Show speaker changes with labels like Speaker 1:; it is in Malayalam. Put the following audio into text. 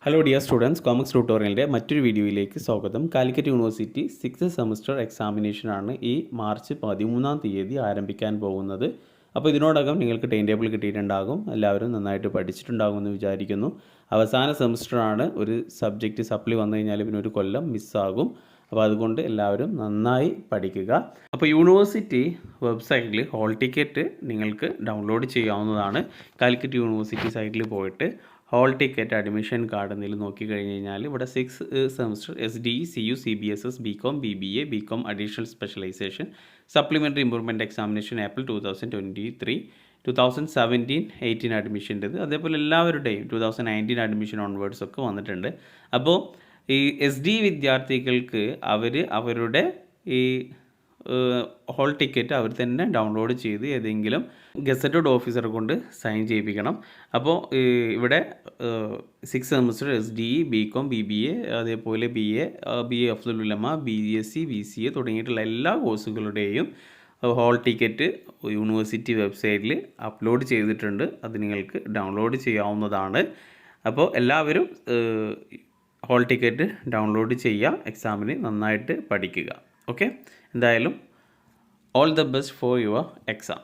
Speaker 1: ഹലോ ഡിയർ സ്റ്റുഡൻസ്, കോമക്സ് ട്യൂട്ടോറിയലിൻ്റെ മറ്റൊരു വീഡിയോയിലേക്ക് സ്വാഗതം. കാലിക്കറ്റ് യൂണിവേഴ്സിറ്റി 6th സെമസ്റ്റർ എക്സാമിനേഷനാണ് ഈ മാർച്ച് 13-ാം തീയതി ആരംഭിക്കാൻ പോകുന്നത്. അപ്പോൾ ഇതിനോടകം നിങ്ങൾക്ക് ടൈം ടേബിൾ കിട്ടിയിട്ടുണ്ടാകും. എല്ലാവരും നന്നായിട്ട് പഠിച്ചിട്ടുണ്ടാകുമെന്ന് വിചാരിക്കുന്നു. അവസാന സെമസ്റ്ററാണ്. ഒരു സബ്ജക്റ്റ് സപ്ലി വന്നു കഴിഞ്ഞാൽ പിന്നെ ഒരു കൊല്ലം മിസ്സാകും. അപ്പോൾ അതുകൊണ്ട് എല്ലാവരും നന്നായി പഠിക്കുക. അപ്പോൾ യൂണിവേഴ്സിറ്റി വെബ്സൈറ്റിൽ ഹോൾ ടിക്കറ്റ് നിങ്ങൾക്ക് ഡൗൺലോഡ് ചെയ്യാവുന്നതാണ്. കാലിക്കറ്റ് യൂണിവേഴ്സിറ്റി സൈറ്റിൽ പോയിട്ട് ഹോൾ ടിക്കറ്റ് അഡ്മിഷൻ കാർഡ് എന്തെങ്കിലും നോക്കിക്കഴിഞ്ഞ് കഴിഞ്ഞാൽ ഇവിടെ 6th semester SDE, CU, CBSS, BCom, BBA, BCom additional specialisation, supplementary improvement examination April 2023, 2017-18 അഡ്മിഷൻ്റെത്, അതേപോലെ എല്ലാവരുടെയും 2019 അഡ്മിഷൻ ഓൺവേർഡ്സ് ഒക്കെ വന്നിട്ടുണ്ട്. അപ്പോൾ ഈ SDE വിദ്യാർത്ഥികൾക്ക് അവരുടെ ഈ ഹോൾ ടിക്കറ്റ് അവർ തന്നെ ഡൗൺലോഡ് ചെയ്ത് ഏതെങ്കിലും ഗസറ്റഡ് ഓഫീസറെ കൊണ്ട് സൈൻ ചെയ്യിപ്പിക്കണം. അപ്പോൾ ഇവിടെ 6th semester SDE, BCom, BBA, അതേപോലെ BA അഫ്സൽ ഉലമ, BSc, BCA തുടങ്ങിയിട്ടുള്ള എല്ലാ കോഴ്സുകളുടെയും ഹോൾ ടിക്കറ്റ് യൂണിവേഴ്സിറ്റി വെബ്സൈറ്റിൽ അപ്ലോഡ് ചെയ്തിട്ടുണ്ട്. അത് നിങ്ങൾക്ക് ഡൗൺലോഡ് ചെയ്യാവുന്നതാണ്. അപ്പോൾ എല്ലാവരും ഹോൾ ടിക്കറ്റ് ഡൗൺലോഡ് ചെയ്യുക, എക്സാമിന് നന്നായിട്ട് പഠിക്കുക. ഓക്കെ, എന്തായാലും all the best for your exam.